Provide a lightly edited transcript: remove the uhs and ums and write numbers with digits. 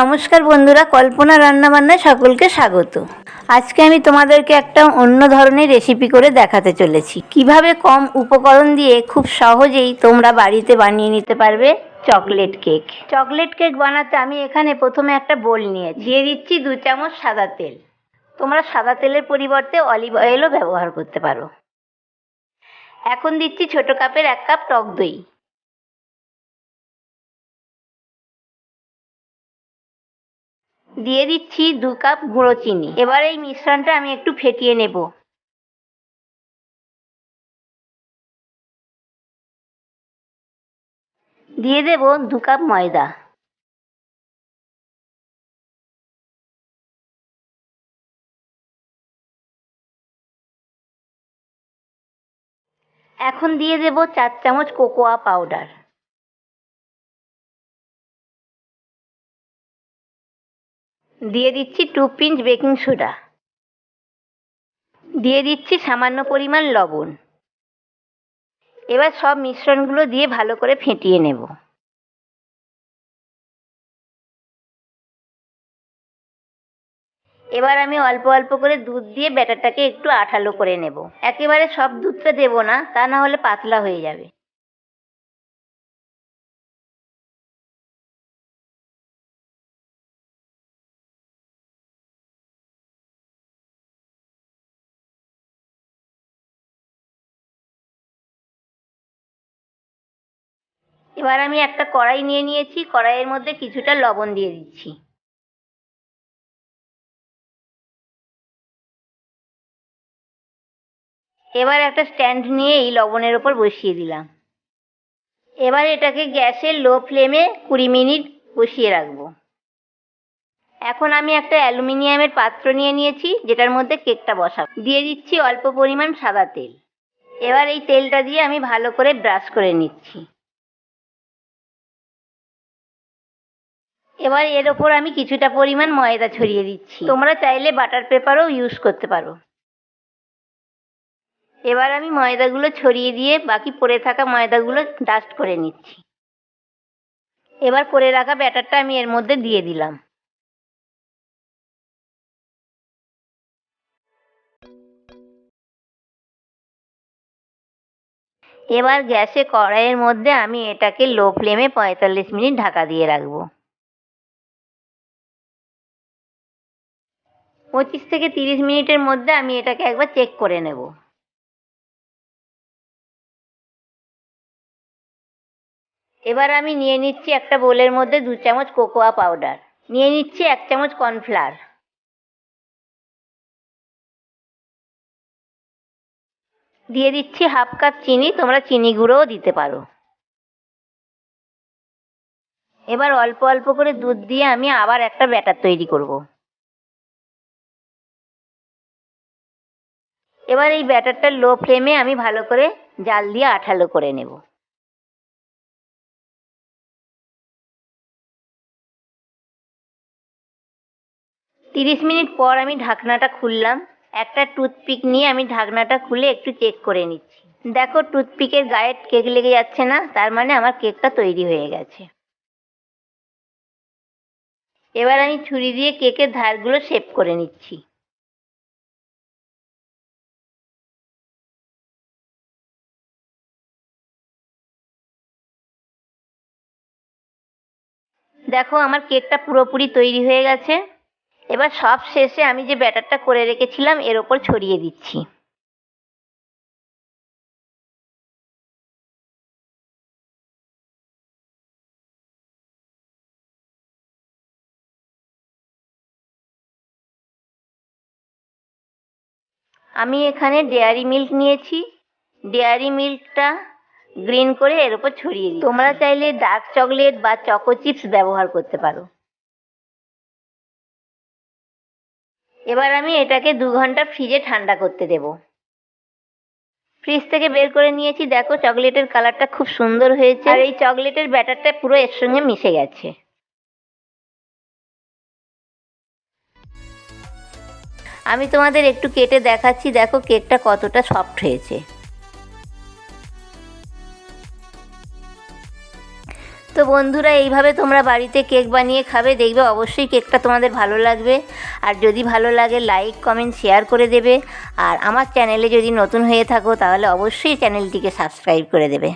নমস্কার বন্ধুরা, কল্পনা রান্নাবান্নায় সকলকে স্বাগত। আজকে আমি তোমাদেরকে একটা অন্য ধরনের রেসিপি করে দেখাতে চলেছি। কিভাবে কম উপকরণ দিয়ে খুব সহজেই তোমরা বাড়িতে বানিয়ে নিতে পারবে চকলেট কেক। চকলেট কেক বানাতে আমি এখানে প্রথমে একটা বোল দিয়ে দিচ্ছি 2 চামচ সাদা তেল। তোমরা সাদা তেলের পরিবর্তে অলিভ অয়েলও ব্যবহার করতে পারো। এখন দিচ্ছি ছোট কাপের 1 কাপ টক দই। দিয়ে দিচ্ছি 2 কাপ গুঁড়ো চিনি। এবার এই মিশ্রণটা আমি একটু ফেটিয়ে নেব। দিয়ে দেব 2 কাপ ময়দা। এখন দিয়ে দেব 4 চামচ কোকোয়া পাউডার। দিয়ে দিচ্ছি 2 পিঞ্চ বেকিং সোডা। দিয়ে দিচ্ছি সামান্য পরিমাণ লবণ। এবার সব মিশ্রণগুলো দিয়ে ভালো করে ফেটিয়ে নেব। এবার আমি অল্প অল্প করে দুধ দিয়ে ব্যাটারটাকে একটু আঠালো করে নেব। একেবারে সব দুধটা দেব না, তা না হলে পাতলা হয়ে যাবে। এবার আমি একটা কড়াই নিয়েছি। কড়াইয়ের মধ্যে কিছুটা লবণ দিয়ে দিচ্ছি। এবার একটা স্ট্যান্ড নিয়ে এই লবণের ওপর বসিয়ে দিলাম। এবার এটাকে গ্যাসের লো ফ্লেমে 20 মিনিট বসিয়ে রাখবো। এখন আমি একটা অ্যালুমিনিয়ামের পাত্র নিয়েছি, যেটার মধ্যে কেকটা বসাবো। দিয়ে দিচ্ছি অল্প পরিমাণ সাদা তেল। এবার এই তেলটা দিয়ে আমি ভালো করে ব্রাশ করে নিচ্ছি। এবার এর ওপর আমি কিছুটা পরিমাণ ময়দা ছড়িয়ে দিচ্ছি। তোমরা চাইলে বাটার পেপারও ইউজ করতে পারো। এবার আমি ময়দাগুলো ছড়িয়ে দিয়ে বাকি পড়ে থাকা ময়দাগুলো ডাস্ট করে নিচ্ছি। এবার করে রাখা ব্যাটারটা আমি এর মধ্যে দিয়ে দিলাম। এবার গ্যাসে কড়াইয়ের মধ্যে আমি এটাকে লো ফ্লেমে 45 মিনিট ঢাকা দিয়ে রাখবো। 25 থেকে 30 মিনিটের মধ্যে আমি এটাকে একবার চেক করে নেব। এবার আমি নিয়ে নিচ্ছি একটা বোলের মধ্যে 2 চামচ কোকোয়া পাউডার। নিয়ে নিচ্ছি 1 চামচ কর্নফ্লাওয়ার। দিয়ে দিচ্ছি হাফ কাপ চিনি। তোমরা চিনি গুঁড়োও দিতে পারো। এবার অল্প অল্প করে দুধ দিয়ে আমি আবার একটা ব্যাটার তৈরি করব। এবার এই ব্যাটারটা লো ফ্লেমে আমি ভালো করে জাল দিয়ে আঠালো করে নেব। তিরিশ মিনিট পর আমি ঢাকনাটা খুললাম। একটা টুথপিক নিয়ে আমি ঢাকনাটা খুলে একটু চেক করে নিচ্ছি। দেখো, টুথপিকের গায়ে কেক লেগে যাচ্ছে না, তার মানে আমার কেকটা তৈরি হয়ে গেছে। এবার আমি ছুরি দিয়ে কেকের ধারগুলো শেপ করে নিচ্ছি। দেখো, আমার কেকটা পুরোপুরি তৈরি হয়ে গেছে। এবার সব শেষে আমি যে ব্যাটারটা করে রেখেছিলাম এর ওপর ছড়িয়ে দিচ্ছি। আমি এখানে ডেয়ারি মিল্ক নিয়েছি। ডেয়ারি মিল্কটা গ্রিন করে এর উপর ছড়িয়ে দিই। তোমরা চাইলে ডার্ক চকলেট বা চকো চিপস ব্যবহার করতে পারো। এবার আমি এটাকে 2 ঘন্টা ফ্রিজে ঠান্ডা করতে দেব। ফ্রিজ থেকে বের করে নিয়েছি। দেখো, চকলেটের কালারটা খুব সুন্দর হয়েছে, আর এই চকলেটের ব্যাটারটা পুরো এর সঙ্গে মিশে গেছে। আমি তোমাদের একটু কেটে দেখাচ্ছি। দেখো, কেকটা কতটা সফট হয়েছে। তো বন্ধুরা, এইভাবে তোমরা বাড়িতে কেক বানিয়ে খাবে, দেখবে অবশ্যই কেকটা তোমাদের ভালো লাগবে। আর যদি ভালো লাগে লাইক কমেন্ট শেয়ার করে দেবে। আর আমার চ্যানেলে যদি নতুন হয়ে থাকো তাহলে অবশ্যই চ্যানেলটিকে সাবস্ক্রাইব করে দেবে।